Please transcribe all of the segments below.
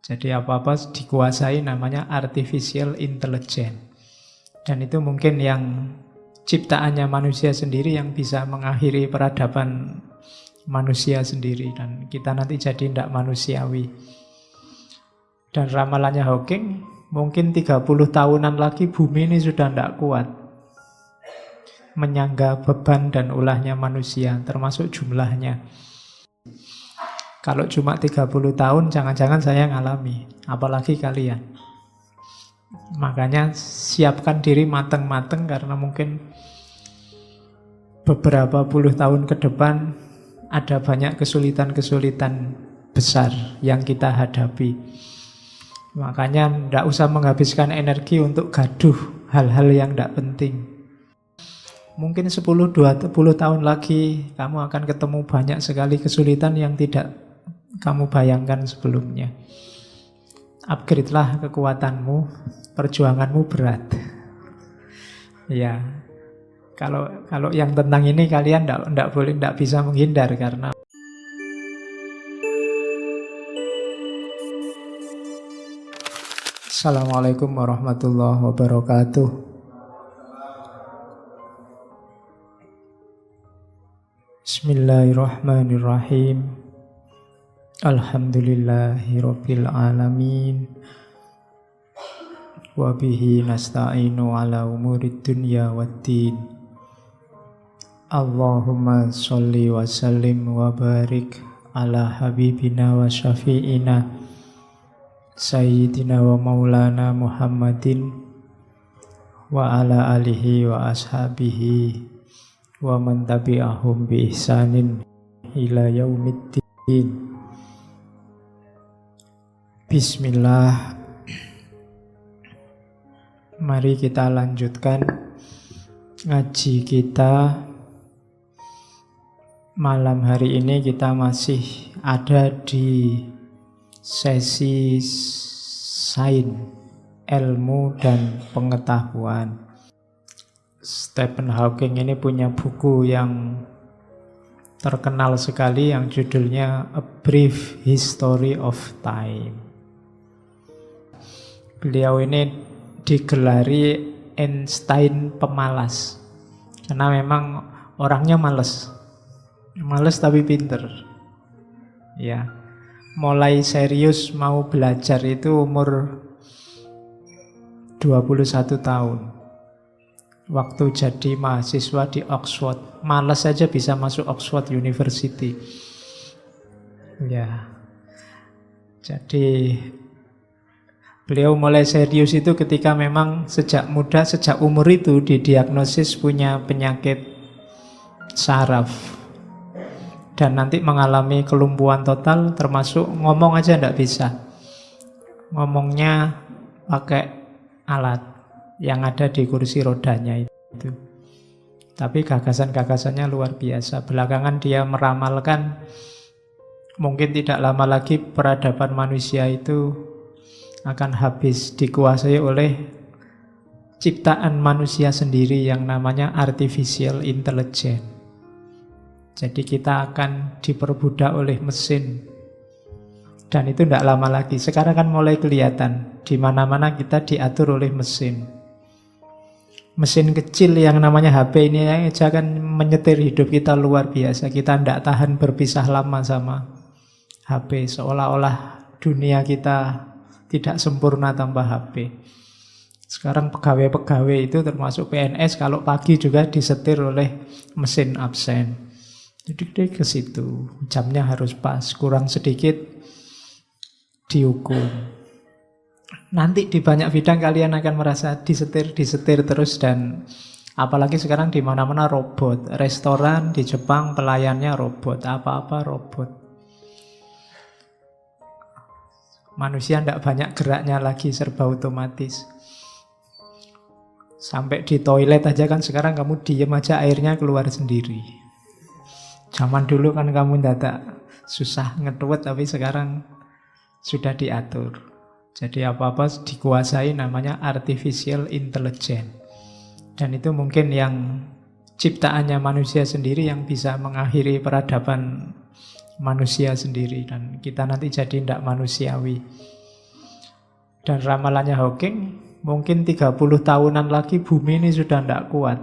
Jadi apa-apa dikuasai namanya artificial intelligence. Dan itu mungkin yang ciptaannya manusia sendiri yang bisa mengakhiri peradaban manusia sendiri. Dan kita nanti jadi tidak manusiawi. Dan ramalannya Hawking, mungkin 30 tahunan lagi bumi ini sudah tidak kuat menyangga beban dan ulahnya manusia, termasuk jumlahnya. Kalau cuma 30 tahun, jangan-jangan saya ngalami, apalagi kalian. Makanya siapkan diri mateng-mateng, karena mungkin beberapa puluh tahun ke depan ada banyak kesulitan-kesulitan besar yang kita hadapi. Makanya tidak usah menghabiskan energi untuk gaduh hal-hal yang tidak penting. Mungkin 10-20 tahun lagi kamu akan ketemu banyak sekali kesulitan yang tidak kamu bayangkan sebelumnya. Upgrade-lah kekuatanmu, perjuanganmu berat. Ya, kalau yang tentang ini kalian tidak bisa menghindar karena Assalamualaikum warahmatullahi wabarakatuh. Bismillahirrahmanirrahim. Alhamdulillahirabbil alamin. Wa bihi nasta'inu ala umurid dunya waddin. Allahumma sholli wa sallim wa barik ala habibina wa syafi'ina Sayyidina wa maulana Muhammadin wa ala alihi wa ashabihi wa man tabi'ahum bi ihsanin ila yaumiddin. Bismillah. Mari kita lanjutkan ngaji kita. Malam hari ini kita masih ada di sesi sains, ilmu dan pengetahuan. Stephen Hawking ini punya buku yang terkenal sekali yang judulnya A Brief History of Time. Beliau ini digelari Einstein pemalas karena memang orangnya males tapi pinter. Ya, mulai serius mau belajar itu umur 21 tahun. Waktu jadi mahasiswa di Oxford, malas saja bisa masuk Oxford University. Ya, jadi beliau mulai serius itu ketika memang sejak muda, sejak umur itu didiagnosis punya penyakit saraf. Dan nanti mengalami kelumpuhan total, termasuk ngomong aja tidak bisa. Ngomongnya pakai alat yang ada di kursi rodanya itu. Tapi gagasan-gagasannya luar biasa. Belakangan dia meramalkan mungkin tidak lama lagi peradaban manusia itu akan habis dikuasai oleh ciptaan manusia sendiri yang namanya artificial intelligence. Jadi kita akan diperbudak oleh mesin. Dan itu tidak lama lagi. Sekarang kan mulai kelihatan di mana-mana kita diatur oleh mesin. Mesin kecil yang namanya HP ini aja kan menyetir hidup kita luar biasa. Kita tidak tahan berpisah lama sama HP. Seolah-olah dunia kita tidak sempurna tanpa HP. Sekarang pegawai-pegawai itu termasuk PNS kalau pagi juga disetir oleh mesin absen. Jadi ke situ jamnya harus pas, kurang sedikit dihukum. Nanti di banyak bidang kalian akan merasa disetir terus, dan apalagi sekarang di mana-mana robot. Restoran di Jepang pelayannya robot, apa-apa robot. Manusia tidak banyak geraknya lagi, serba otomatis. Sampai di toilet aja kan sekarang kamu diem aja airnya keluar sendiri. Zaman dulu kan kamu dadak susah ngetuwet, tapi sekarang sudah diatur. Jadi apa-apa dikuasai namanya artificial intelligence. Dan itu mungkin yang ciptaannya manusia sendiri yang bisa mengakhiri peradaban manusia sendiri. Dan kita nanti jadi tidak manusiawi. Dan ramalannya Hawking, mungkin 30 tahunan lagi bumi ini sudah tidak kuat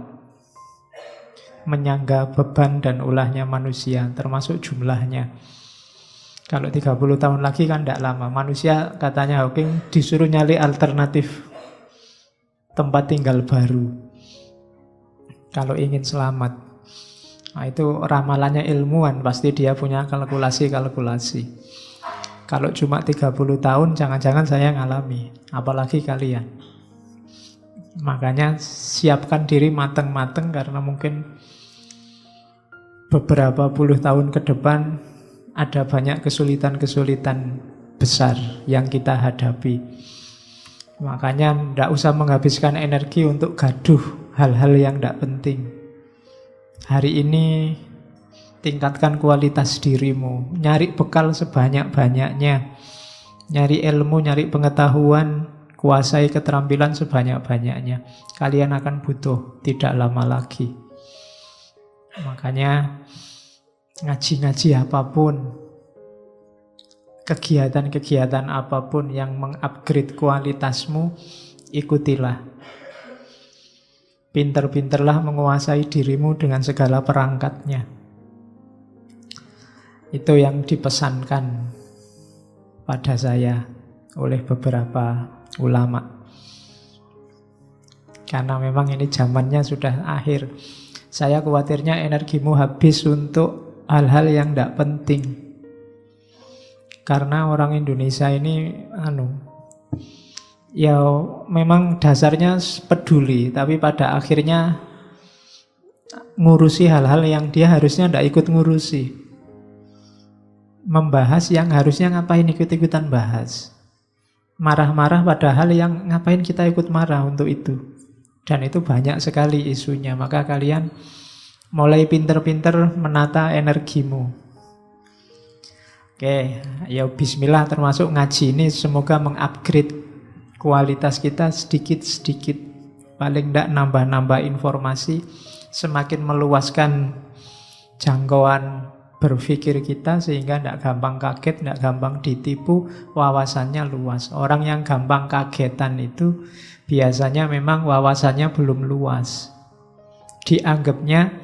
menyangga beban dan ulahnya manusia, termasuk jumlahnya. Kalau 30 tahun lagi kan tidak lama. Manusia, katanya Hawking, disuruh nyari alternatif tempat tinggal baru kalau ingin selamat. Nah, itu ramalannya ilmuwan, pasti dia punya kalkulasi-kalkulasi. Kalau cuma 30 tahun, jangan-jangan saya ngalami, apalagi kalian. Makanya siapkan diri mateng-mateng, karena mungkin beberapa puluh tahun ke depan ada banyak kesulitan-kesulitan besar yang kita hadapi. Makanya tidak usah menghabiskan energi untuk gaduh hal-hal yang tidak penting. Hari ini tingkatkan kualitas dirimu, nyari bekal sebanyak-banyaknya, nyari ilmu, nyari pengetahuan, kuasai keterampilan sebanyak-banyaknya. Kalian akan butuh tidak lama lagi. Makanya ngaji-ngaji apapun, kegiatan-kegiatan apapun yang mengupgrade kualitasmu, ikutilah. Pinter-pinterlah menguasai dirimu dengan segala perangkatnya. Itu yang dipesankan pada saya oleh beberapa ulama. Karena memang ini zamannya sudah akhir. Saya khawatirnya energimu habis untuk hal-hal yang tidak penting. Karena orang Indonesia ini ya memang dasarnya peduli, tapi pada akhirnya ngurusi hal-hal yang dia harusnya tidak ikut ngurusi. Membahas yang harusnya ngapain ikut-ikutan bahas. Marah-marah pada hal yang ngapain kita ikut marah untuk itu. Dan itu banyak sekali isunya. Maka kalian mulai pinter-pinter menata energimu. Oke, ya bismillah, termasuk ngaji ini semoga mengupgrade kualitas kita sedikit-sedikit. Paling tidak nambah-nambah informasi, semakin meluaskan jangkauan berpikir kita sehingga tidak gampang kaget, tidak gampang ditipu, wawasannya luas. Orang yang gampang kagetan itu biasanya memang wawasannya belum luas. Dianggapnya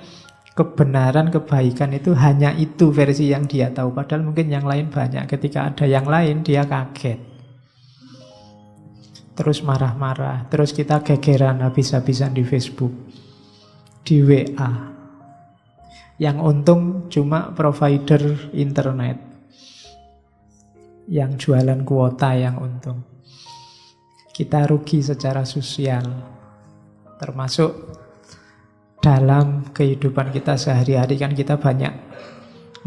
kebenaran, kebaikan itu hanya itu versi yang dia tahu. Padahal mungkin yang lain banyak. Ketika ada yang lain, dia kaget. Terus marah-marah. Terus kita gegeran habis-habisan di Facebook, di WA. Yang untung cuma provider internet. Yang jualan kuota yang untung. Kita rugi secara sosial, termasuk dalam kehidupan kita sehari-hari kan kita banyak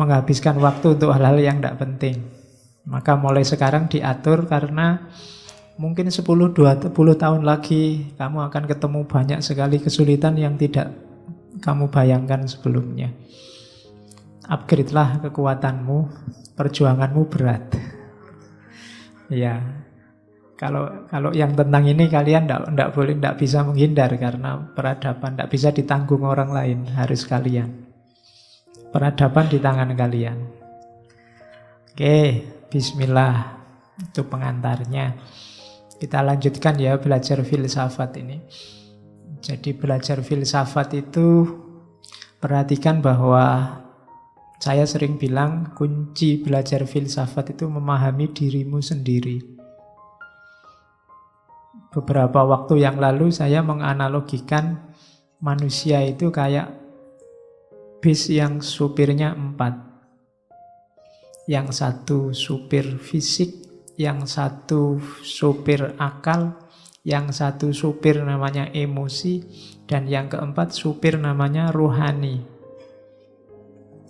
menghabiskan waktu untuk hal-hal yang tidak penting. Maka mulai sekarang diatur, karena mungkin 10-20 tahun lagi kamu akan ketemu banyak sekali kesulitan yang tidak kamu bayangkan sebelumnya. Upgrade-lah kekuatanmu, perjuanganmu berat. Ya. Kalau yang tentang ini kalian tidak bisa menghindar, karena peradaban tidak bisa ditanggung orang lain, harus kalian. Peradaban di tangan kalian. Oke, bismillah. Itu pengantarnya. Kita lanjutkan ya belajar filsafat ini. Jadi belajar filsafat itu, perhatikan bahwa saya sering bilang kunci belajar filsafat itu memahami dirimu sendiri. Beberapa waktu yang lalu saya menganalogikan manusia itu kayak bis yang supirnya 4. Yang satu supir fisik, yang satu supir akal, yang satu supir namanya emosi, dan yang keempat supir namanya rohani.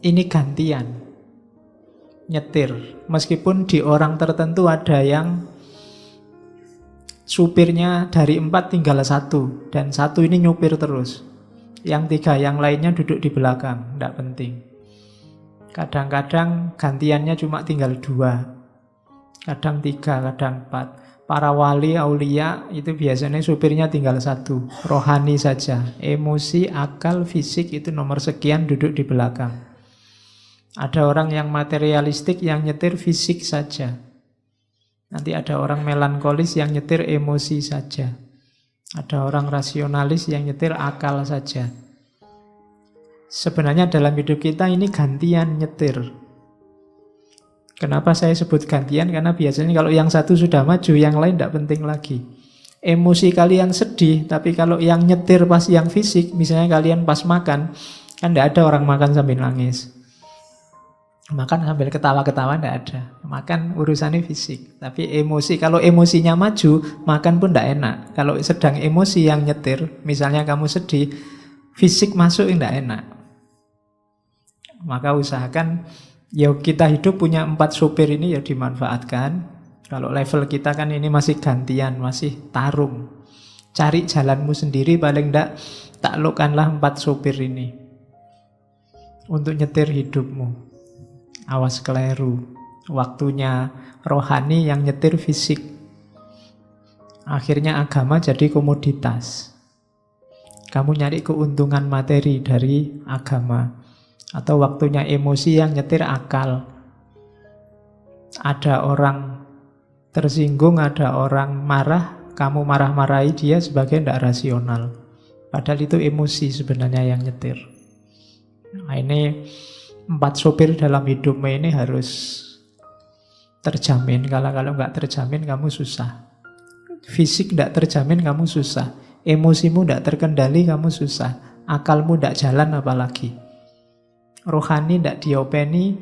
Ini gantian nyetir. Meskipun di orang tertentu ada yang supirnya dari 4 tinggal 1, dan 1 ini nyupir terus. Yang 3 yang lainnya duduk di belakang, tidak penting. Kadang-kadang gantiannya cuma tinggal 2, kadang 3, kadang 4. Para wali, aulia itu biasanya supirnya tinggal 1, rohani saja. Emosi, akal, fisik itu nomor sekian duduk di belakang. Ada orang yang materialistik yang nyetir fisik saja. Nanti ada orang melankolis yang nyetir emosi saja. Ada orang rasionalis yang nyetir akal saja. Sebenarnya dalam hidup kita ini gantian nyetir. Kenapa saya sebut gantian? Karena biasanya kalau yang satu sudah maju, yang lain tidak penting lagi. Emosi kalian sedih, tapi kalau yang nyetir pas yang fisik, misalnya kalian pas makan, kan tidak ada orang makan sambil nangis. Makan sambil ketawa-ketawa tidak ada. Makan urusannya fisik. Tapi emosi, kalau emosinya maju, makan pun tidak enak. Kalau sedang emosi yang nyetir, misalnya kamu sedih, fisik masuk tidak enak. Maka usahakan, ya kita hidup punya 4 sopir ini ya dimanfaatkan. Kalau level kita kan ini masih gantian, masih tarung. Cari jalanmu sendiri, paling tidak taklukkanlah 4 sopir ini. Untuk nyetir hidupmu. Awas keliru. Waktunya rohani yang nyetir fisik. Akhirnya agama jadi komoditas. Kamu nyari keuntungan materi dari agama. Atau waktunya emosi yang nyetir akal. Ada orang tersinggung, ada orang marah, kamu marah-marahi dia sebagai tidak rasional. Padahal itu emosi sebenarnya yang nyetir. Nah, ini 4 sopir dalam hidupmu ini harus terjamin. Kalau nggak terjamin kamu susah. Fisik tidak terjamin kamu susah. Emosimu tidak terkendali kamu susah. Akalmu tidak jalan apalagi. Rohani tidak diopeni,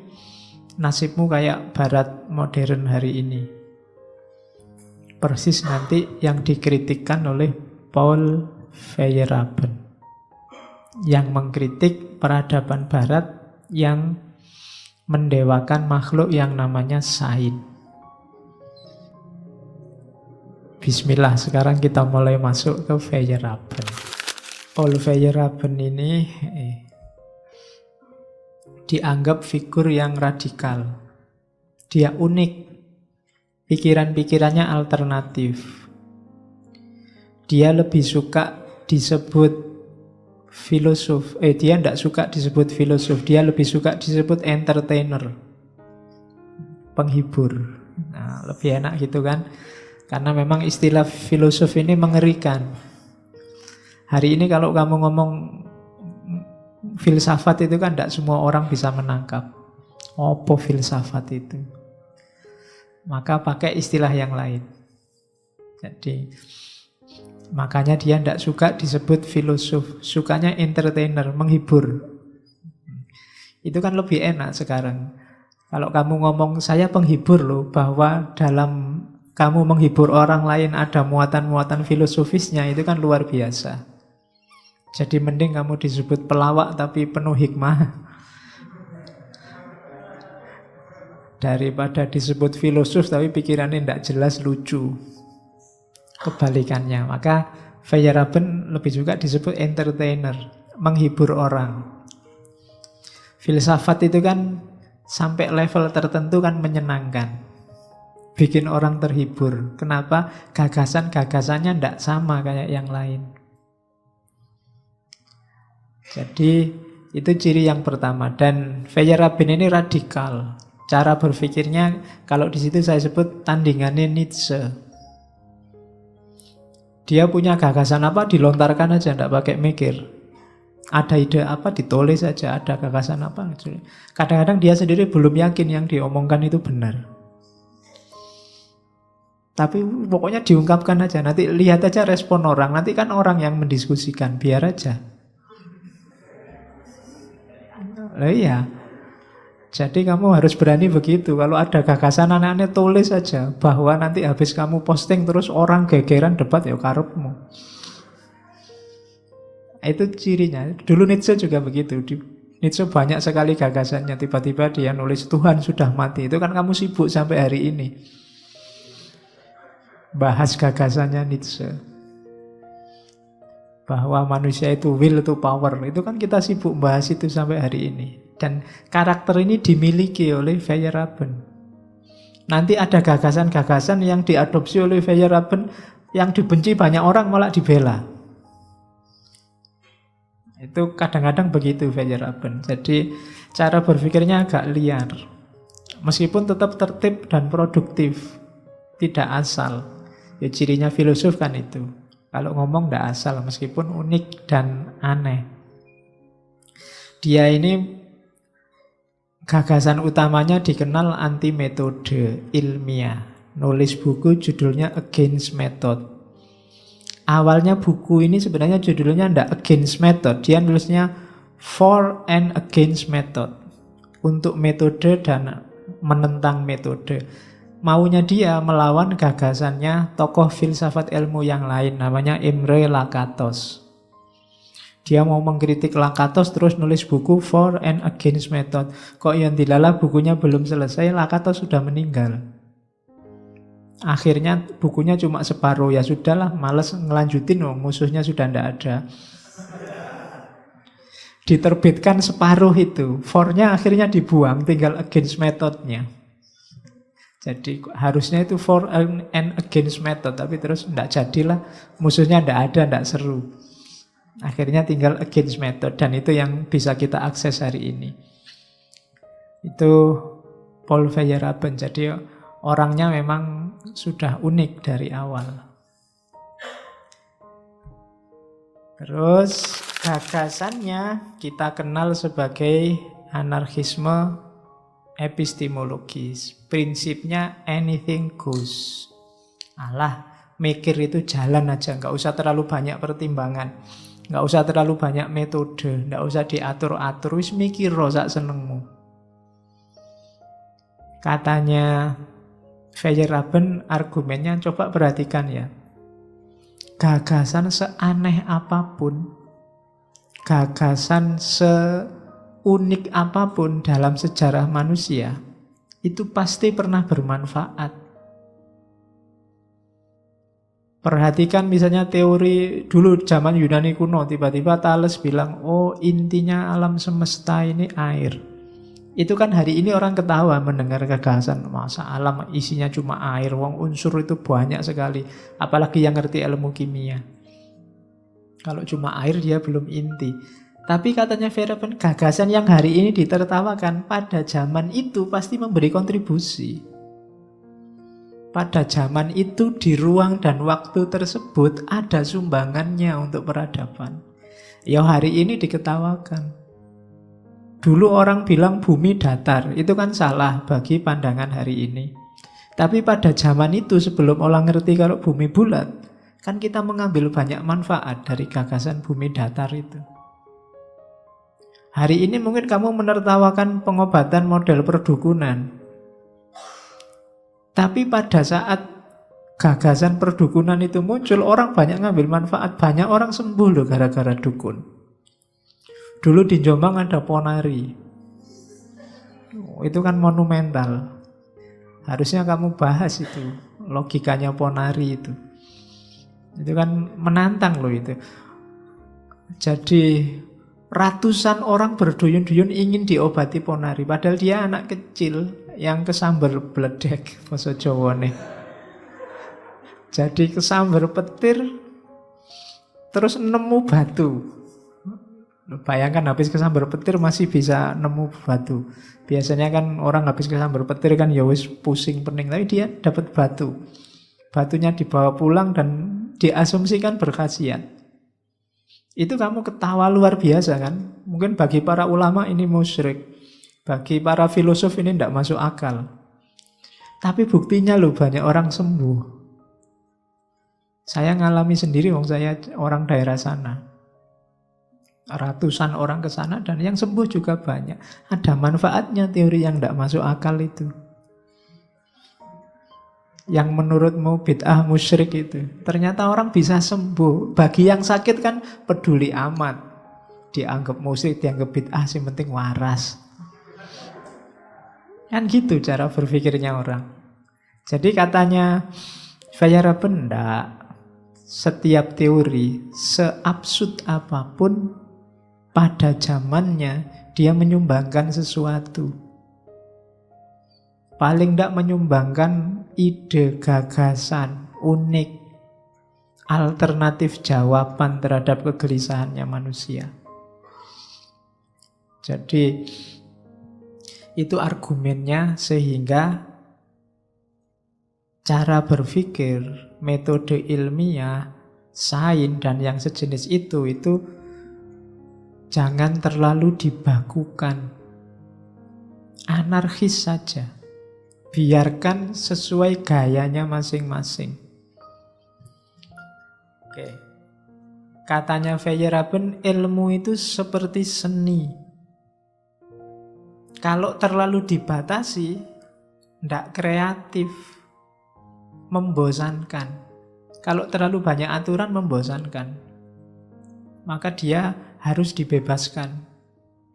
nasibmu kayak barat modern hari ini. Persis nanti yang dikritikkan oleh Paul Feyerabend, yang mengkritik peradaban barat yang mendewakan makhluk yang namanya sains. Bismillah, sekarang kita mulai masuk ke Feyerabend. Paul Feyerabend ini dianggap figur yang radikal. Dia unik. Pikiran-pikirannya alternatif. Dia lebih suka disebut filosof. Dia tidak suka disebut filosof. Dia lebih suka disebut entertainer. Penghibur. Nah, lebih enak gitu kan. Karena memang istilah filosof ini mengerikan. Hari ini kalau kamu ngomong filsafat itu kan tidak semua orang bisa menangkap. Apa filsafat itu? Maka pakai istilah yang lain. Jadi makanya dia tidak suka disebut filosof, sukanya entertainer, menghibur. Itu kan lebih enak sekarang. Kalau kamu ngomong saya penghibur loh, bahwa dalam kamu menghibur orang lain ada muatan-muatan filosofisnya, itu kan luar biasa. Jadi mending kamu disebut pelawak tapi penuh hikmah daripada disebut filosof tapi pikirannya tidak jelas, lucu. Kebalikannya. Maka Feyerabend lebih juga disebut entertainer, menghibur orang. Filsafat itu kan sampai level tertentu kan menyenangkan, bikin orang terhibur. Kenapa? Gagasan-gagasannya tidak sama kayak yang lain. Jadi itu ciri yang pertama. Dan Feyerabend ini radikal. Cara berpikirnya kalau di situ saya sebut tandingannya Nietzsche. Dia punya gagasan apa dilontarkan aja, tidak pakai mikir. Ada ide apa ditulis saja, ada gagasan apa. Kadang-kadang dia sendiri belum yakin yang diomongkan itu benar. Tapi pokoknya diungkapkan aja. Nanti lihat aja respon orang. Nanti kan orang yang mendiskusikan, biar aja. Iya. Jadi kamu harus berani begitu. Kalau ada gagasan aneh-aneh tulis saja. Bahwa nanti habis kamu posting terus orang gegeran debat, ya karepmu. Itu cirinya. Dulu Nietzsche juga begitu. Nietzsche banyak sekali gagasannya. Tiba-tiba dia nulis Tuhan sudah mati. Itu kan kamu sibuk sampai hari ini bahas gagasannya Nietzsche. Bahwa manusia itu will to power. Itu kan kita sibuk bahas itu sampai hari ini. Dan karakter ini dimiliki oleh Feyerabend. Nanti ada gagasan-gagasan yang diadopsi oleh Feyerabend, yang dibenci banyak orang malah dibela. Itu kadang-kadang begitu Feyerabend. Jadi cara berpikirnya agak liar. Meskipun tetap tertib dan produktif. tidak asal. Ya cirinya filosof kan itu. Kalau ngomong tidak asal meskipun unik dan aneh. Dia ini gagasan utamanya dikenal anti metode ilmiah. Nulis buku judulnya Against Method. Awalnya buku ini sebenarnya judulnya tidak Against Method. Dia nulisnya For and Against Method. Untuk metode dan menentang metode. Maunya dia melawan gagasannya tokoh filsafat ilmu yang lain. Namanya Imre Lakatos. Dia mau mengkritik Lakatos terus nulis buku For and Against Method. Kok yang dilala bukunya belum selesai, Lakatos sudah meninggal. Akhirnya bukunya cuma separuh. Ya sudahlah, males ngelanjutin, musuhnya sudah tidak ada. Diterbitkan separuh itu. For-nya akhirnya dibuang, tinggal Against Method-nya. Jadi harusnya itu For and Against Method, tapi terus tidak jadilah. Musuhnya tidak ada, tidak seru. Akhirnya tinggal Against Method, dan itu yang bisa kita akses hari ini. Itu Paul Feyerabend. Jadi orangnya memang sudah unik dari awal. Terus gagasannya kita kenal sebagai anarkisme epistemologis. Prinsipnya anything goes. Alah, mikir itu jalan aja, nggak usah terlalu banyak pertimbangan. Nggak usah terlalu banyak metode, nggak usah diatur-atur, wis mikir sak senengmu. Katanya Feyerabend, argumennya coba perhatikan ya. Gagasan seaneh apapun, gagasan seunik apapun dalam sejarah manusia, itu pasti pernah bermanfaat. Perhatikan misalnya teori dulu zaman Yunani kuno, tiba-tiba Thales bilang, oh intinya alam semesta ini air. Itu kan hari ini orang ketawa mendengar gagasan, masa alam isinya cuma air, wong unsur itu banyak sekali. Apalagi yang ngerti ilmu kimia. Kalau cuma air dia belum inti. Tapi katanya Feyerabend, gagasan yang hari ini ditertawakan pada zaman itu pasti memberi kontribusi. Pada zaman itu di ruang dan waktu tersebut ada sumbangannya untuk peradaban. Ya hari ini diketawakan. Dulu orang bilang bumi datar, itu kan salah bagi pandangan hari ini. Tapi pada zaman itu sebelum orang ngerti kalau bumi bulat, kan kita mengambil banyak manfaat dari gagasan bumi datar itu. Hari ini mungkin kamu menertawakan pengobatan model perdukunan. Tapi pada saat gagasan perdukunan itu muncul, orang banyak ngambil manfaat, banyak orang sembuh loh gara-gara dukun. Dulu di Jombang ada ponari. Itu kan monumental. Harusnya kamu bahas itu, logikanya ponari itu. Itu kan menantang loh itu. Jadi ratusan orang berduyun-duyun ingin diobati ponari. Padahal dia anak kecil yang kesambar bledek, bahasa Jawa nih. Jadi kesambar petir, terus nemu batu. Bayangkan habis kesambar petir masih bisa nemu batu. Biasanya kan orang habis kesambar petir kan ya wis pusing pening, tapi dia dapat batu. Batunya dibawa pulang dan diasumsikan berkhasiat. Itu kamu ketawa luar biasa kan? Mungkin bagi para ulama ini musyrik. Bagi para filosof ini tidak masuk akal. Tapi buktinya loh banyak orang sembuh. Saya ngalami sendiri, wong saya orang daerah sana. Ratusan orang ke sana dan yang sembuh juga banyak. Ada manfaatnya teori yang tidak masuk akal itu. Yang menurutmu bid'ah musyrik itu. Ternyata orang bisa sembuh. Bagi yang sakit kan peduli amat. Dianggap musyrik, dianggap bid'ah, yang penting waras. Kan gitu cara berpikirnya orang. Jadi katanya Feyerabend, setiap teori seabsurd apapun pada zamannya dia menyumbangkan sesuatu. Paling tidak menyumbangkan ide, gagasan, unik, alternatif jawaban terhadap kegelisahannya manusia. Jadi itu argumennya sehingga cara berpikir, metode ilmiah, sains dan yang sejenis itu jangan terlalu dibakukan. Anarkis saja. Biarkan sesuai gayanya masing-masing. Oke. Katanya Feyerabend, ilmu itu seperti seni. Kalau terlalu dibatasi, tidak kreatif, membosankan. Kalau terlalu banyak aturan, membosankan. Maka dia harus dibebaskan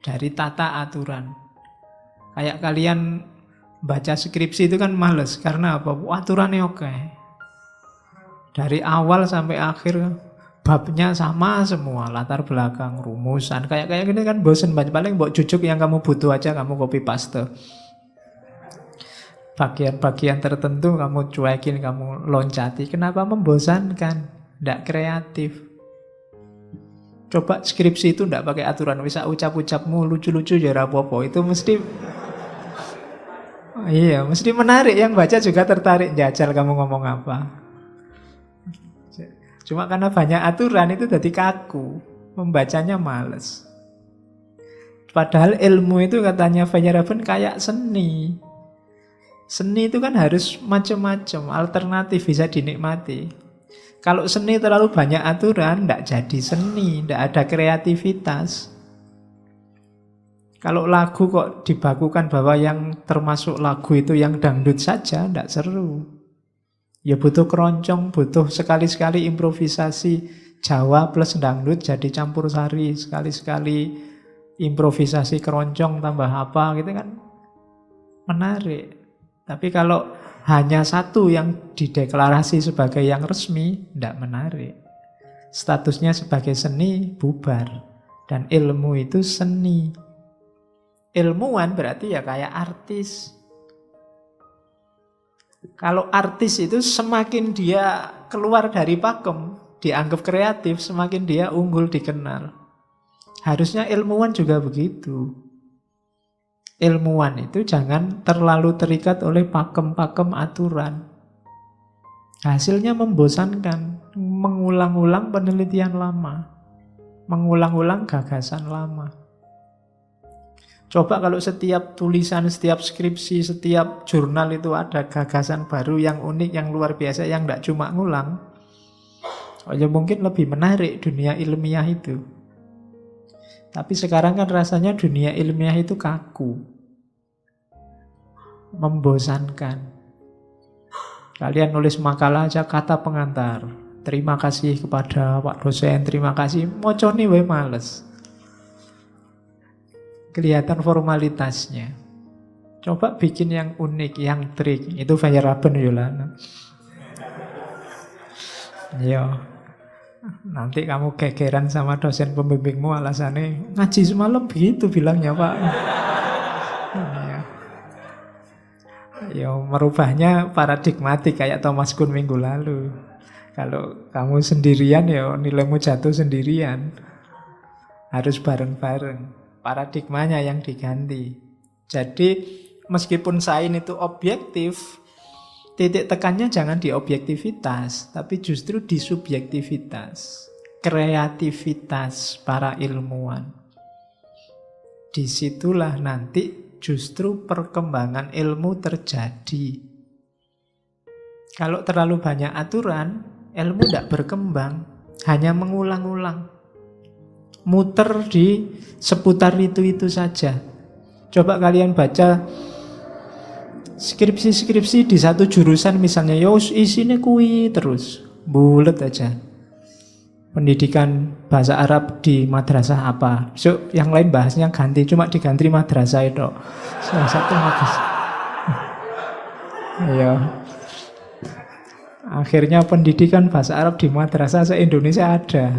dari tata aturan. Kayak kalian baca skripsi itu kan males. Karena apa? Aturannya oke. Dari awal sampai akhir babnya sama semua, latar belakang, rumusan. Kayak gini kan bosen banget. Paling buat cucuk yang kamu butuh aja kamu copy paste. Bagian-bagian tertentu kamu cuekin, kamu loncati. Kenapa membosankan? Tidak kreatif. Coba skripsi itu tidak pakai aturan. Bisa ucap-ucapmu lucu-lucu ya rapopo. Itu mesti iya, mesti menarik. Yang baca juga tertarik. Jajal kamu ngomong apa. Cuma karena banyak aturan itu jadi kaku. Membacanya males. Padahal ilmu itu katanya Feyerabend kayak seni. Seni itu kan harus macam-macam, alternatif bisa dinikmati. Kalau seni terlalu banyak aturan, tidak jadi seni, tidak ada kreativitas. Kalau lagu kok dibakukan bahwa yang termasuk lagu itu yang dangdut saja, tidak seru. Ya butuh keroncong, butuh sekali-sekali improvisasi Jawa plus dangdut jadi campur sari. Sekali-sekali improvisasi keroncong tambah apa gitu kan menarik. Tapi kalau hanya satu yang dideklarasi sebagai yang resmi, tidak menarik. Statusnya sebagai seni bubar. Dan ilmu itu seni. Ilmuwan berarti ya kayak artis. Kalau artis itu semakin dia keluar dari pakem, dianggap kreatif, semakin dia unggul dikenal. Harusnya ilmuwan juga begitu. Ilmuwan itu jangan terlalu terikat oleh pakem-pakem aturan. Hasilnya membosankan, mengulang-ulang penelitian lama, mengulang-ulang gagasan lama. Coba kalau setiap tulisan, setiap skripsi, setiap jurnal itu ada gagasan baru yang unik, yang luar biasa, yang tidak cuma ngulang. Oh ya mungkin lebih menarik dunia ilmiah itu. Tapi sekarang kan rasanya dunia ilmiah itu kaku. Membosankan. Kalian nulis makalah aja kata pengantar. Terima kasih kepada Pak dosen, terima kasih. Moconi wae males. Kelihatan formalitasnya. Coba bikin yang unik, yang trik. Itu Feyerabend Yolana. Yo. Nanti kamu gegeran sama dosen pembimbingmu alasannya ngaji semalam begitu bilangnya Pak. Yo, merubahnya paradigmatik kayak Thomas Kuhn minggu lalu. Kalau kamu sendirian ya nilaimu jatuh sendirian. Harus bareng-bareng. Paradigmanya yang diganti. Jadi meskipun sains itu objektif, titik tekannya jangan di objektivitas, tapi justru di subjektivitas, kreativitas para ilmuwan. Disitulah nanti justru perkembangan ilmu terjadi. Kalau terlalu banyak aturan, ilmu tidak berkembang, hanya mengulang-ulang. Muter di seputar itu saja. Coba kalian baca skripsi-skripsi di satu jurusan misalnya, isinya kui terus, bulet aja. Pendidikan bahasa Arab di madrasah apa? So, yang lain bahasnya ganti, cuma diganti madrasah itu. Salah satu madrasah. Ya. Akhirnya pendidikan bahasa Arab di madrasah se-Indonesia ada.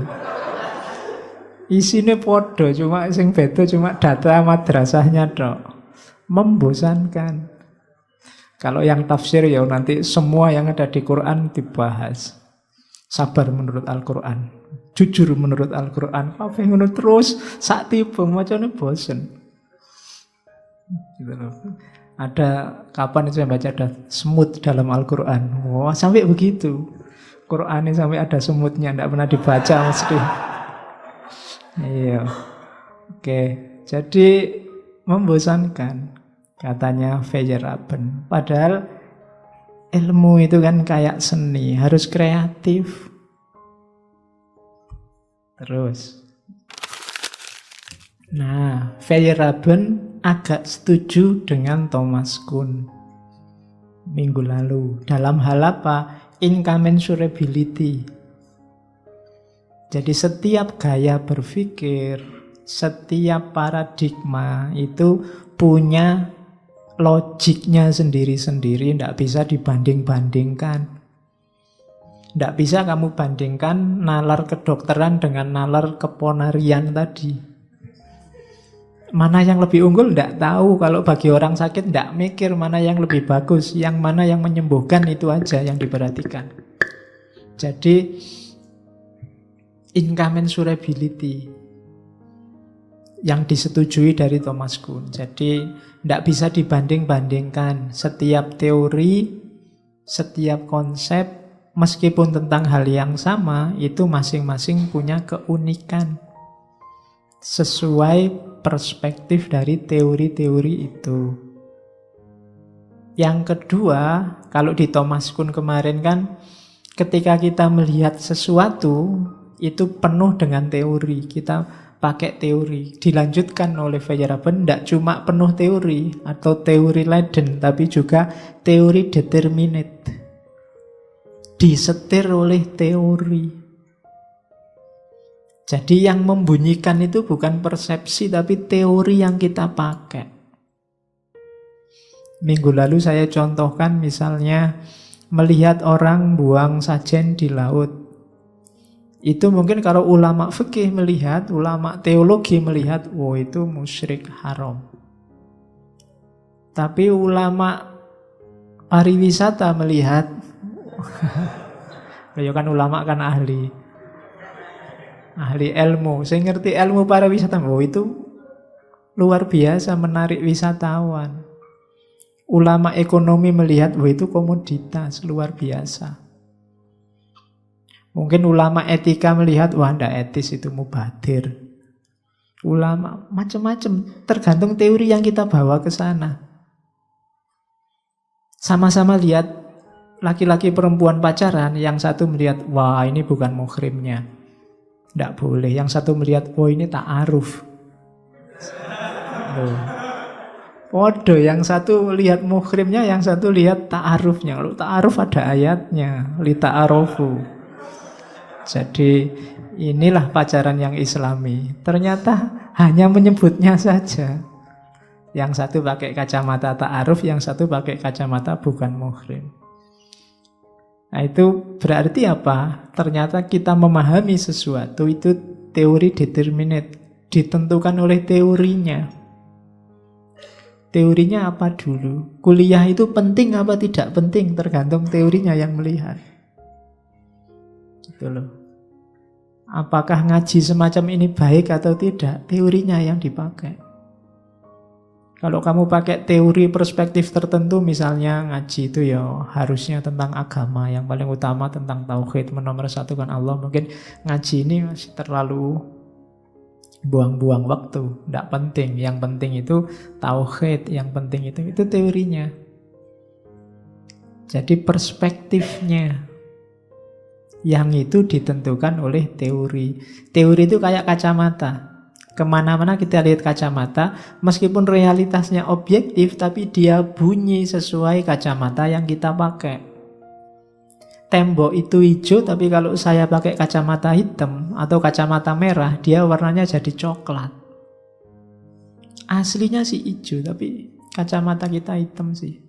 Isinya podo, cuma sing beda cuma data madrasahnya tok. Membosankan. Kalau yang tafsir ya nanti semua yang ada di Quran dibahas. Sabar menurut Al-Quran, jujur menurut Al-Quran. Apa yang ngono terus sak tiba macamnya bosen. Gitu loh. Ada kapan itu saya baca ada semut dalam Al-Quran. Wah, sampai begitu. Quran ini sampai ada semutnya, tidak pernah dibaca mesti. Iya. Oke, jadi membosankan katanya Feyerabend. Padahal ilmu itu kan kayak seni, harus kreatif. Terus. Nah, Feyerabend agak setuju dengan Thomas Kuhn minggu lalu. Dalam hal apa? Incommensurability. Jadi setiap gaya berpikir, setiap paradigma itu punya logiknya sendiri-sendiri, tidak bisa dibanding-bandingkan. Tidak bisa kamu bandingkan nalar kedokteran dengan nalar keponarian tadi. Mana yang lebih unggul tidak tahu. Kalau bagi orang sakit tidak mikir mana yang lebih bagus, yang mana yang menyembuhkan, itu aja yang diperhatikan. Jadi incommensurability yang disetujui dari Thomas Kuhn. Jadi tidak bisa dibanding-bandingkan. Setiap teori, setiap konsep, meskipun tentang hal yang sama, itu masing-masing punya keunikan sesuai perspektif dari teori-teori itu. Yang kedua, kalau di Thomas Kuhn kemarin kan, ketika kita melihat sesuatu itu penuh dengan teori, kita pakai teori. Dilanjutkan oleh Feyerabend, tidak cuma penuh teori atau teori laden, tapi juga teori determinate, disetir oleh teori. Jadi yang membunyikan itu bukan persepsi, tapi teori yang kita pakai. Minggu lalu saya contohkan misalnya melihat orang buang sajen di laut. Itu mungkin kalau ulama fikih melihat, ulama teologi melihat, wow itu musyrik haram. Tapi ulama pariwisata melihat, ya kan ulama kan ahli ilmu, saya ngerti ilmu pariwisata, wow itu luar biasa menarik wisatawan. Ulama ekonomi melihat, wow itu komoditas, luar biasa. Mungkin ulama etika melihat, wah ndak etis itu mubadir. Ulama macam-macam, tergantung teori yang kita bawa ke sana. Sama-sama lihat laki-laki perempuan pacaran, yang satu melihat, wah ini bukan muhrimnya, ndak boleh. Yang satu melihat, wah ini ta'aruf. Waduh, yang satu lihat muhrimnya, yang satu lihat ta'arufnya. Kalau ta'aruf ada ayatnya, li ta'arufu. Jadi inilah pacaran yang islami. Ternyata hanya menyebutnya saja. Yang satu pakai kacamata ta'aruf, yang satu pakai kacamata bukan muhrim. Nah itu berarti apa? Ternyata kita memahami sesuatu itu teori determinate, ditentukan oleh teorinya. Teorinya apa dulu? Kuliah itu penting apa tidak penting? Tergantung teorinya yang melihat. Gitu loh. Apakah ngaji semacam ini baik atau tidak? Teorinya yang dipakai. Kalau kamu pakai teori perspektif tertentu, misalnya ngaji itu ya harusnya tentang agama, yang paling utama tentang tauhid, menomorsatukan Allah. Mungkin ngaji ini masih terlalu buang-buang waktu, tidak penting. Yang penting itu tauhid, yang penting itu teorinya. Jadi perspektifnya yang itu ditentukan oleh teori. Teori itu kayak kacamata. Kemana-mana kita lihat kacamata, meskipun realitasnya objektif, tapi dia bunyi sesuai kacamata yang kita pakai. Tembok itu hijau, tapi kalau saya pakai kacamata hitam atau kacamata merah, dia warnanya jadi coklat. Aslinya sih hijau, tapi kacamata kita hitam sih.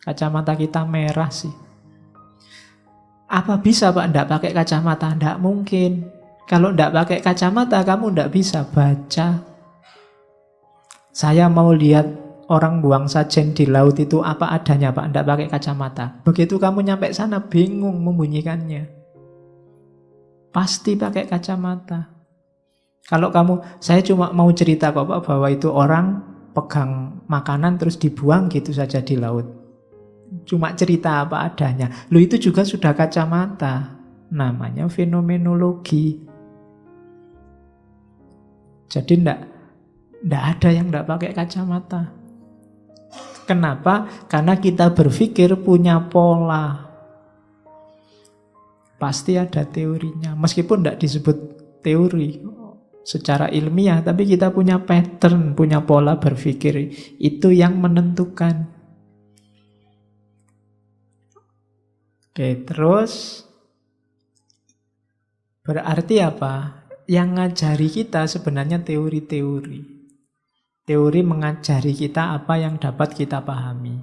Kacamata kita merah sih. Apa bisa Pak enggak pakai kacamata? Enggak mungkin. Kalau enggak pakai kacamata, kamu enggak bisa baca. Saya mau lihat orang buang sajen di laut itu apa adanya Pak, enggak pakai kacamata. Begitu kamu nyampe sana, bingung membunyikannya. Pasti pakai kacamata. Kalau kamu, saya cuma mau cerita kok Pak, bahwa itu orang pegang makanan terus dibuang gitu saja di laut. Cuma cerita apa adanya. Loh, itu juga sudah kacamata. Namanya fenomenologi. Jadi ndak ada yang ndak pakai kacamata. Kenapa? Karena kita berpikir punya pola. Pasti ada teorinya. Meskipun ndak disebut teori secara ilmiah, tapi kita punya pattern, punya pola berpikir. Itu yang menentukan. Oke, terus berarti apa? Yang ngajari kita sebenarnya teori-teori. Teori mengajari kita apa yang dapat kita pahami.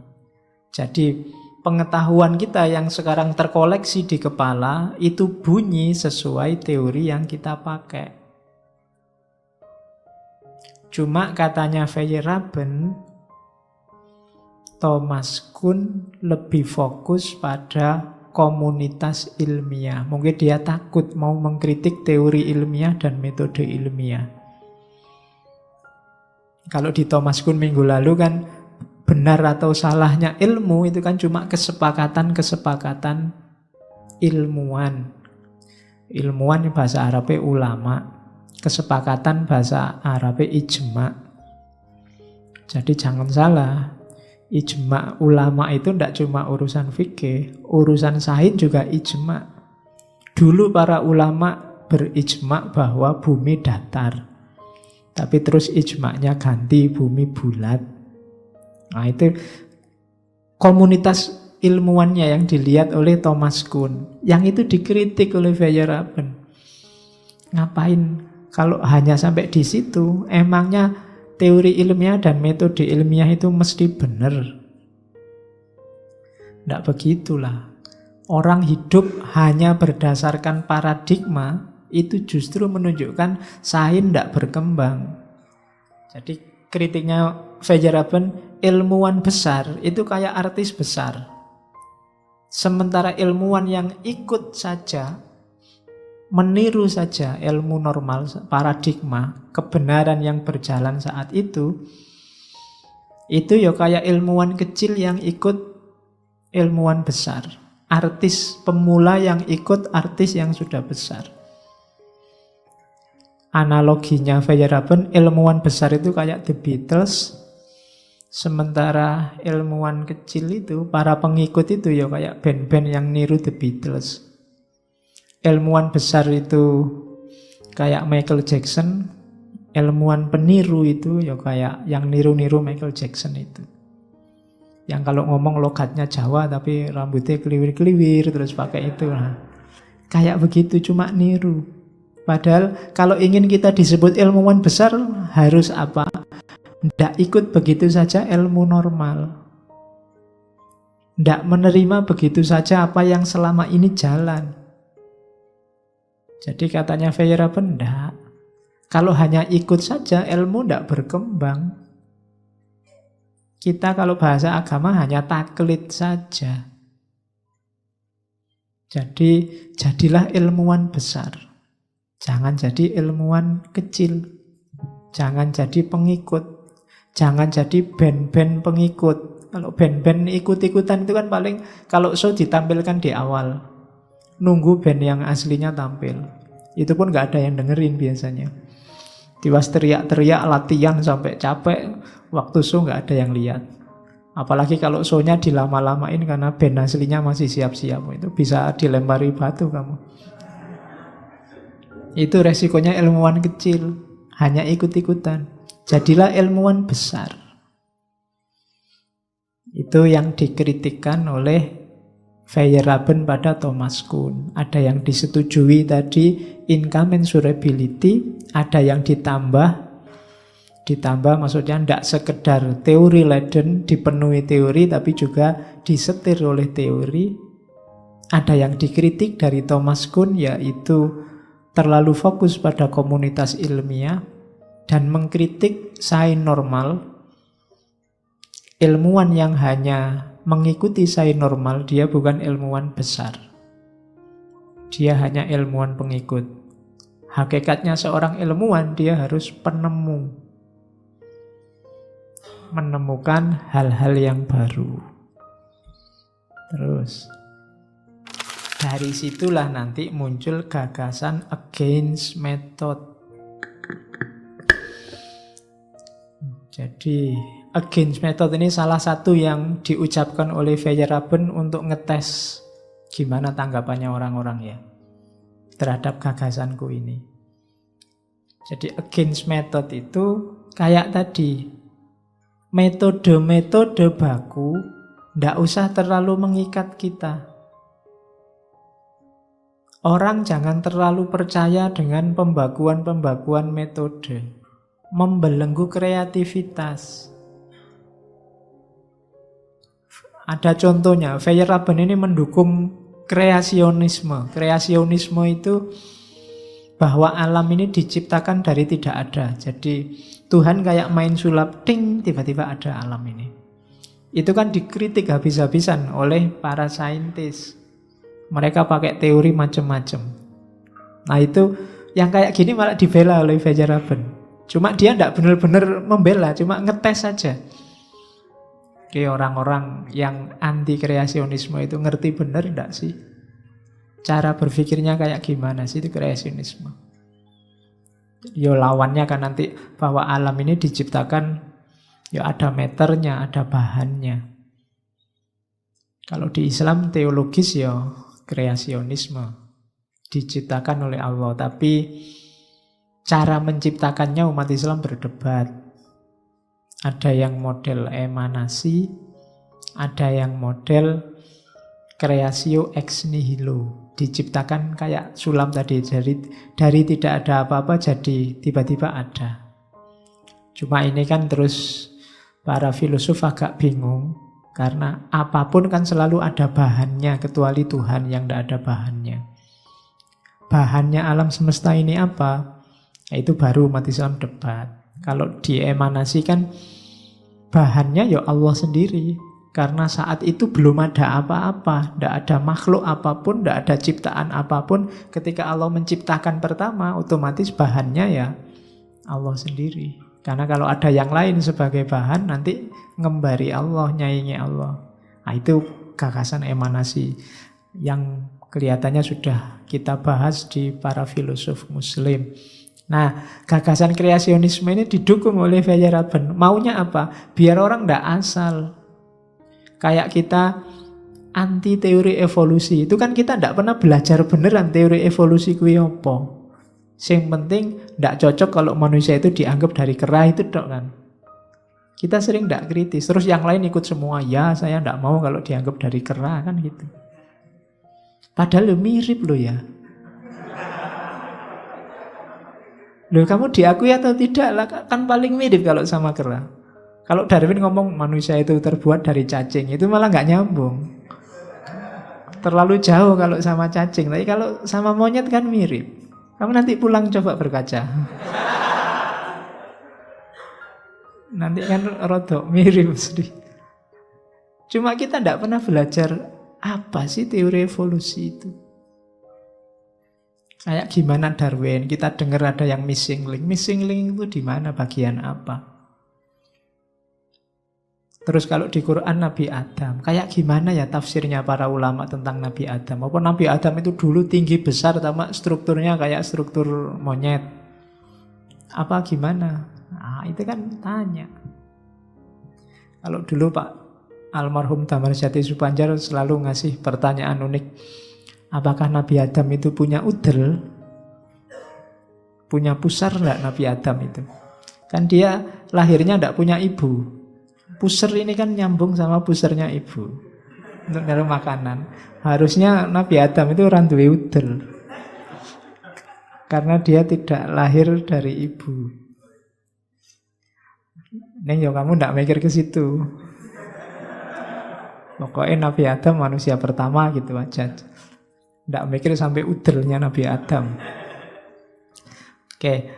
Jadi pengetahuan kita yang sekarang terkoleksi di kepala itu bunyi sesuai teori yang kita pakai. Cuma katanya Feyerabend, Thomas Kuhn lebih fokus pada komunitas ilmiah. Mungkin dia takut mau mengkritik teori ilmiah dan metode ilmiah. Kalau di Thomas Kuhn minggu lalu kan, benar atau salahnya ilmu itu kan cuma kesepakatan-kesepakatan ilmuwan. Ilmuwan bahasa Arabnya ulama. Kesepakatan bahasa Arabnya ijma. Jadi jangan salah. Ijma ulama itu tidak cuma urusan fikih, urusan sains juga ijma. Dulu para ulama berijma bahwa bumi datar. Tapi terus ijma'nya ganti bumi bulat. Nah itu komunitas ilmuwannya yang dilihat oleh Thomas Kuhn. Yang itu dikritik oleh Feyerabend. Ngapain kalau hanya sampai di situ? Emangnya teori ilmiah dan metode ilmiah itu mesti benar? Tidak begitulah. Orang hidup hanya berdasarkan paradigma, itu justru menunjukkan sains tidak berkembang. Jadi kritiknya Feyerabend, ilmuwan besar itu kayak artis besar. Sementara ilmuwan yang ikut saja, meniru saja ilmu normal, paradigma, kebenaran yang berjalan saat itu ya kayak ilmuwan kecil yang ikut ilmuwan besar. Artis pemula yang ikut artis yang sudah besar. Analoginya Feyerabend, ilmuwan besar itu kayak The Beatles, sementara ilmuwan kecil itu, para pengikut itu ya kayak band-band yang niru The Beatles. Ilmuwan besar itu kayak Michael Jackson, ilmuwan peniru itu ya kayak yang niru-niru Michael Jackson itu. Yang kalau ngomong logatnya Jawa tapi rambutnya keliwir-keliwir terus pakai itu. Nah, kayak begitu, cuma niru. Padahal kalau ingin kita disebut ilmuwan besar harus apa? Tidak ikut begitu saja ilmu normal. Tidak menerima begitu saja apa yang selama ini jalan. Jadi katanya Feyerabend, enggak. Kalau hanya ikut saja, ilmu tidak berkembang. Kita kalau bahasa agama hanya taklid saja. Jadi, jadilah ilmuwan besar. Jangan jadi ilmuwan kecil. Jangan jadi pengikut. Jangan jadi band-band pengikut. Kalau band-band ikut-ikutan itu kan paling, kalau show ditampilkan di awal. Nunggu band yang aslinya tampil. Itu pun gak ada yang dengerin biasanya. Tiwas teriak-teriak latihan sampai capek, waktu show gak ada yang lihat. Apalagi kalau show-nya dilama-lamain karena band aslinya masih siap-siap. Itu bisa dilempari batu kamu. Itu resikonya ilmuwan kecil, hanya ikut-ikutan. Jadilah ilmuwan besar. Itu yang dikritikkan oleh Feyerabend pada Thomas Kuhn. Ada yang disetujui tadi, incommensurability, ada yang ditambah maksudnya tidak sekedar teori laden dipenuhi teori, tapi juga disetir oleh teori. Ada yang dikritik dari Thomas Kuhn, yaitu terlalu fokus pada komunitas ilmiah dan mengkritik sains normal. Ilmuwan yang hanya mengikuti sains normal, dia bukan ilmuwan besar. Dia hanya ilmuwan pengikut. Hakikatnya seorang ilmuwan, dia harus penemu. menemukan hal-hal yang baru. Terus dari situlah nanti muncul gagasan against method. Jadi against method ini salah satu yang diucapkan oleh Feyerabend untuk ngetes gimana tanggapannya orang-orang ya terhadap gagasanku ini. Jadi against method itu kayak tadi, metode-metode baku ndak usah terlalu mengikat kita. Orang jangan terlalu percaya dengan pembakuan-pembakuan metode, membelenggu kreativitas. Ada contohnya, Feyerabend ini mendukung kreasionisme. Kreasionisme itu bahwa alam ini diciptakan dari tidak ada. Jadi Tuhan kayak main sulap, ting, tiba-tiba ada alam ini. Itu kan dikritik habis-habisan oleh para saintis. Mereka pakai teori macam-macam. Nah itu yang kayak gini malah dibela oleh Feyerabend. Cuma dia tidak benar-benar membela, cuma ngetes saja. Oke, orang-orang yang anti kreasionisme itu ngerti benar enggak sih? Cara berpikirnya kayak gimana sih itu kreasionisme? Yo lawannya kan nanti bahwa alam ini diciptakan, yo ada meternya, ada bahannya. Kalau di Islam teologis yo kreasionisme, diciptakan oleh Allah. Tapi cara menciptakannya umat Islam berdebat. Ada yang model emanasi, ada yang model creatio ex nihilo, diciptakan kayak sulam tadi, dari tidak ada apa-apa jadi tiba-tiba ada. Cuma ini kan terus para filosof agak bingung, karena apapun kan selalu ada bahannya, kecuali Tuhan yang tidak ada bahannya. Bahannya alam semesta ini apa? Ya, itu baru umat Islam debat. Kalau di emanasi kan bahannya ya Allah sendiri. Karena saat itu belum ada apa-apa, tidak ada makhluk apapun, tidak ada ciptaan apapun. Ketika Allah menciptakan pertama, otomatis bahannya ya Allah sendiri. Karena kalau ada yang lain sebagai bahan, nanti ngembari Allah, nyaingi Allah. Nah itu gagasan emanasi yang kelihatannya sudah kita bahas di para filosof muslim. Nah, gagasan kreasionisme ini didukung oleh Feyerabend. Maunya apa? Biar orang tidak asal. Kayak kita anti teori evolusi. Itu kan kita tidak pernah belajar beneran teori evolusi kuwi apa. Yang penting tidak cocok kalau manusia itu dianggap dari kera itu dok kan. Kita sering tidak kritis. Terus yang lain ikut semua. Ya saya tidak mau kalau dianggap dari kera kan gitu. Padahal mirip loh ya. Loh kamu diakui atau tidak lah, kan paling mirip kalau sama kera. Kalau Darwin ngomong manusia itu terbuat dari cacing, itu malah nggak nyambung. Terlalu jauh kalau sama cacing. Tapi kalau sama monyet kan mirip. Kamu nanti pulang coba berkaca. Nanti kan rodok mirip sedih. Cuma kita tidak pernah belajar apa sih teori evolusi itu. Kayak gimana Darwin, kita dengar ada yang missing link. Missing link itu di mana, bagian apa? Terus kalau di Quran Nabi Adam, kayak gimana ya tafsirnya para ulama tentang Nabi Adam? Apa Nabi Adam itu dulu tinggi besar, sama strukturnya kayak struktur monyet? Apa gimana? Nah, itu kan tanya. Kalau dulu Pak almarhum Damarsjati Supanjar selalu ngasih pertanyaan unik. Apakah Nabi Adam itu punya udel? Punya pusar enggak Nabi Adam itu? Kan dia lahirnya enggak punya ibu. Pusar ini kan nyambung sama pusarnya ibu untuk naruh makanan. Harusnya Nabi Adam itu orang duwe udel. Karena dia tidak lahir dari ibu. Neng yo kamu enggak mikir ke situ. Pokoknya Nabi Adam manusia pertama gitu aja. Tidak mikir sampai udelnya Nabi Adam. Oke,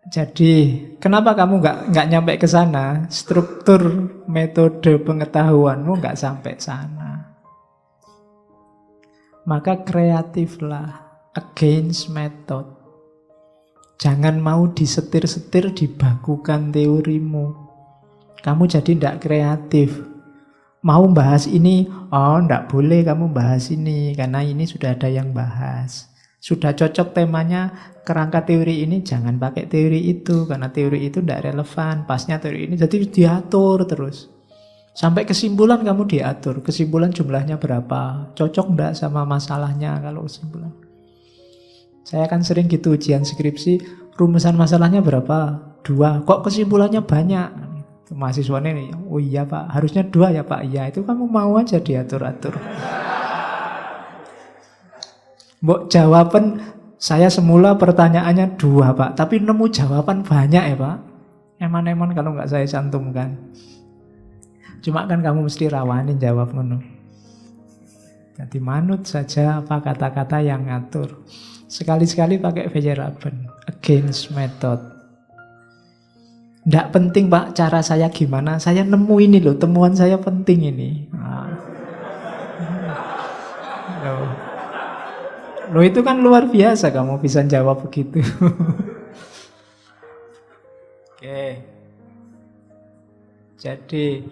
jadi kenapa kamu nggak nyampe ke sana? Struktur metode pengetahuanmu nggak sampai sana. Maka kreatiflah, against method. Jangan mau disetir-setir, dibakukan teorimu. Kamu jadi tidak kreatif. Mau bahas ini, oh tidak boleh kamu bahas ini, karena ini sudah ada yang bahas. Sudah cocok temanya, kerangka teori ini, jangan pakai teori itu, karena teori itu tidak relevan, pasnya teori ini. Jadi diatur terus. Sampai kesimpulan kamu diatur, kesimpulan jumlahnya berapa, cocok tidak sama masalahnya kalau kesimpulan. Saya kan sering gitu ujian skripsi, rumusan masalahnya berapa? 2. Kok kesimpulannya banyak? Mahasiswanya nih, oh iya Pak, harusnya 2 ya Pak. Iya, itu kamu mau aja diatur-atur. Mbok jawaban, saya semula pertanyaannya 2 Pak, tapi nemu jawaban banyak ya Pak. Eman-eman kalau nggak saya cantumkan. Cuma kan kamu mesti rawanin jawab ngono. Jadi manut saja apa kata-kata yang ngatur. Sekali-sekali pakai Feyerabend, against method. Tidak penting Pak cara saya gimana, saya nemu ini loh, temuan saya penting ini. Loh itu kan luar biasa kamu bisa jawab begitu. Oke. Jadi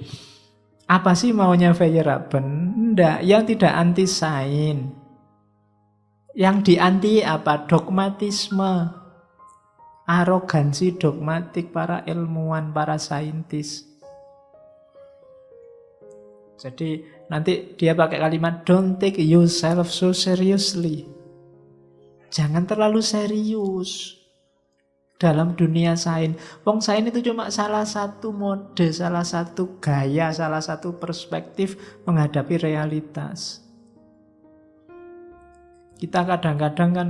apa sih maunya Feyerabend? Yang tidak anti sains. Yang dianti apa? Dogmatisme. Arogansi dogmatik para ilmuwan, para saintis. Jadi nanti dia pakai kalimat don't take yourself so seriously. Jangan terlalu serius dalam dunia sains. Wong sains itu cuma salah satu mode, salah satu gaya, salah satu perspektif menghadapi realitas. Kita kadang-kadang kan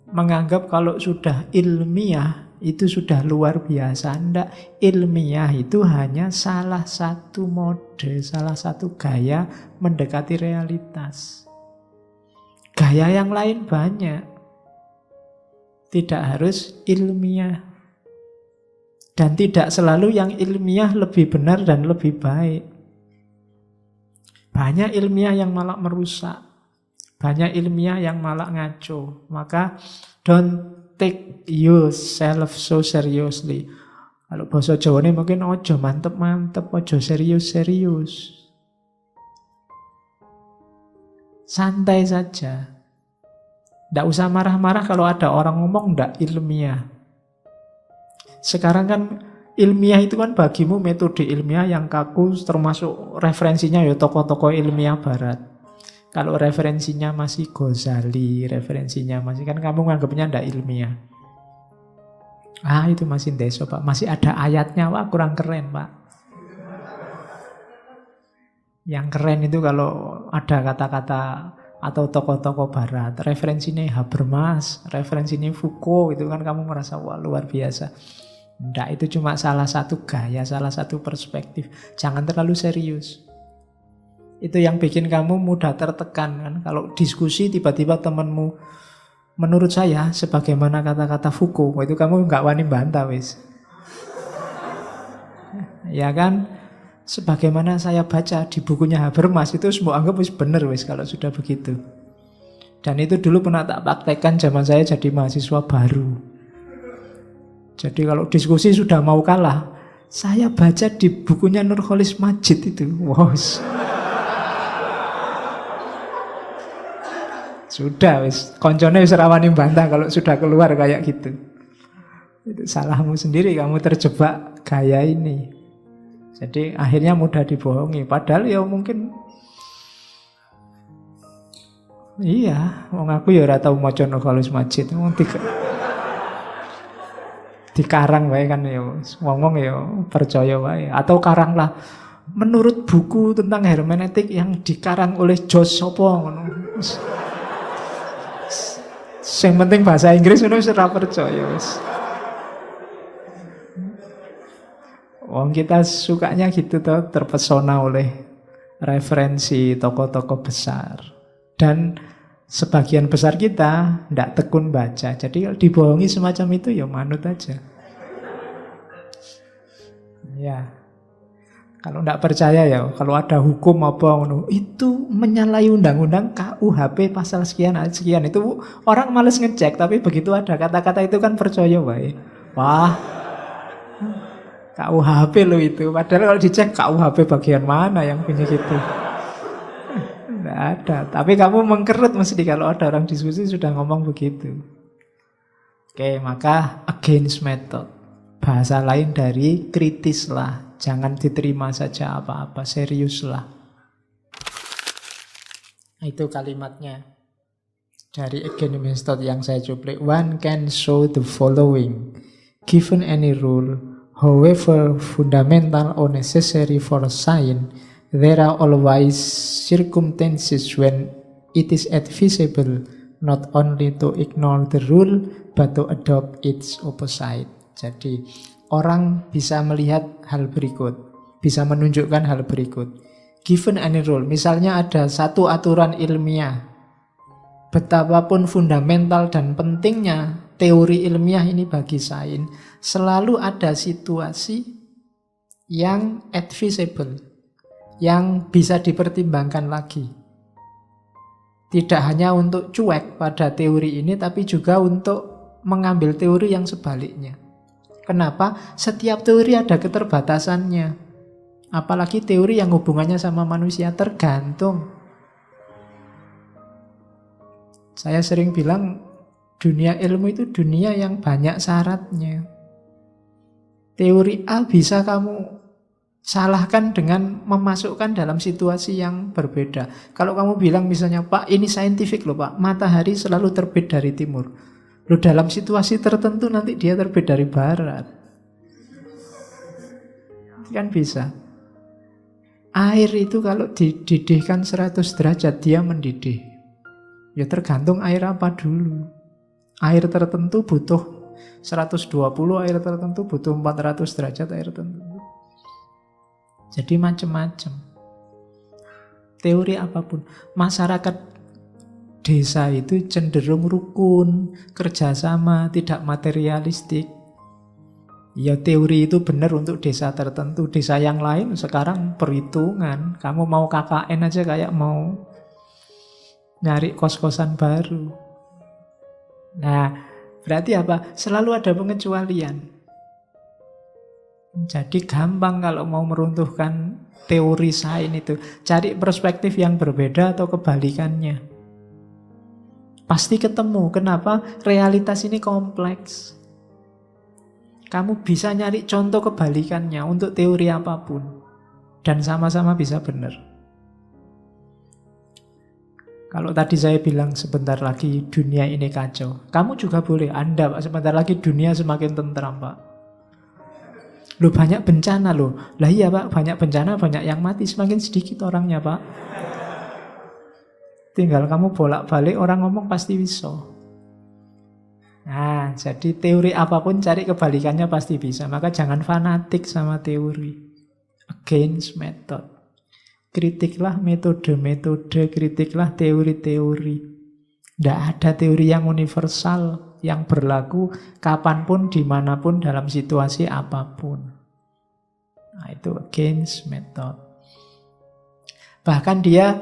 menganggap kalau sudah ilmiah itu sudah luar biasa. Ndak, ilmiah itu hanya salah satu mode, salah satu gaya mendekati realitas. Gaya yang lain banyak. Tidak harus ilmiah. Dan tidak selalu yang ilmiah lebih benar dan lebih baik. Banyak ilmiah yang malah merusak. Banyak ilmiah yang malah ngaco. Maka don't take yourself so seriously. Kalau bahasa Jawa ini mungkin ojo mantep-mantep, ojo serius-serius. Santai saja. Tidak usah marah-marah kalau ada orang ngomong tidak ilmiah. Sekarang kan ilmiah itu kan bagimu metode ilmiah yang kaku, termasuk referensinya ya tokoh-tokoh ilmiah barat. Kalau referensinya masih Ghazali, referensinya masih, kan kamu nganggapnya tidak ilmiah. Itu masih deso Pak, masih ada ayatnya, wah kurang keren Pak. Yang keren itu kalau ada kata-kata atau tokoh-tokoh barat, referensinya Habermas, referensinya Foucault, itu kan kamu merasa wah luar biasa. Tidak, itu cuma salah satu gaya, salah satu perspektif. Jangan terlalu serius. Itu yang bikin kamu mudah tertekan kan. Kalau diskusi tiba-tiba temanmu, menurut saya sebagaimana kata-kata Foucault, itu kamu nggak wani bantah wis. Ya kan? Sebagaimana saya baca di bukunya Habermas, itu semua anggap wis bener wis kalau sudah begitu. Dan itu dulu pernah tak praktekkan zaman saya jadi mahasiswa baru. Jadi kalau diskusi sudah mau kalah, saya baca di bukunya Nurcholish Madjid itu. Wow. Sudah wis, koncone wis rawani bantah kalau sudah keluar kayak gitu. Itu salahmu sendiri, kamu terjebak gaya ini. Jadi akhirnya mudah dibohongi. Padahal ya mungkin iya, wong aku ya ora tau maca Nurcholish Madjid. Wong dikarang wae kan ya, ngomong ya percaya wae. Atau karanglah menurut buku tentang hermeneutik yang dikarang oleh Josh sapa ngono. Yang penting bahasa Inggris itu ora percaya wis. Wong kita sukanya gitu tuh, terpesona oleh referensi tokoh-tokoh besar. Dan sebagian besar kita ndak tekun baca. Jadi kalau dibohongi semacam itu ya manut aja. Ya. Kalau ndak percaya ya, kalau ada hukum apa itu menyalahi undang-undang KUHP pasal sekian sekian, itu orang males ngecek, tapi begitu ada kata-kata itu kan percaya wae. Wah. KUHP lo itu. Padahal kalau dicek KUHP bagian mana yang punya gitu. Tidak ada. Tapi kamu mengkerut mesti kalau ada orang diskusi sudah ngomong begitu. Oke, maka against method. Bahasa lain dari kritislah. Jangan diterima saja apa-apa, seriuslah. Itu kalimatnya dari against method yang saya cuplikan. One can show the following. Given any rule, however fundamental or necessary for science, there are always circumstances when it is advisable not only to ignore the rule, but to adopt its opposite. Jadi, orang bisa melihat hal berikut, bisa menunjukkan hal berikut. Given any rule, misalnya ada satu aturan ilmiah, betapapun fundamental dan pentingnya teori ilmiah ini bagi sains, selalu ada situasi yang advisable, yang bisa dipertimbangkan lagi. Tidak hanya untuk cuek pada teori ini, tapi juga untuk mengambil teori yang sebaliknya. Kenapa? Setiap teori ada keterbatasannya. Apalagi teori yang hubungannya sama manusia, tergantung. Saya sering bilang, dunia ilmu itu dunia yang banyak syaratnya. Teori A bisa kamu salahkan dengan memasukkan dalam situasi yang berbeda. Kalau kamu bilang misalnya, Pak, ini saintifik loh Pak, matahari selalu terbit dari timur. Loh, dalam situasi tertentu nanti dia terbit dari barat. Kan bisa. Air itu kalau dididihkan 100 derajat dia mendidih. Ya tergantung air apa dulu. Air tertentu butuh 120, air tertentu butuh 400 derajat air tertentu. Jadi macam-macam. Teori apapun. Masyarakat desa itu cenderung rukun, kerjasama, tidak materialistik. Ya teori itu benar untuk desa tertentu. Desa yang lain sekarang perhitungan. Kamu mau KKN aja kayak mau nyari kos-kosan baru. Nah, berarti apa? Selalu ada pengecualian. Jadi gampang kalau mau meruntuhkan teori sains itu. Cari perspektif yang berbeda atau kebalikannya. Pasti ketemu. Kenapa? Realitas ini kompleks. Kamu bisa nyari contoh kebalikannya untuk teori apapun. Dan sama-sama bisa benar. Kalau tadi saya bilang sebentar lagi dunia ini kacau. Kamu juga boleh. Anda Pak, sebentar lagi dunia semakin tentram Pak. Loh banyak bencana loh. Lah iya Pak, banyak bencana, banyak yang mati. Semakin sedikit orangnya Pak. Tinggal kamu bolak-balik orang ngomong pasti bisa. Nah, jadi teori apapun cari kebalikannya pasti bisa. Maka jangan fanatik sama teori. Against method. Kritiklah metode-metode, kritiklah teori-teori. Tidak ada teori yang universal, yang berlaku kapanpun, dimanapun, dalam situasi apapun. Nah, itu against method. Bahkan dia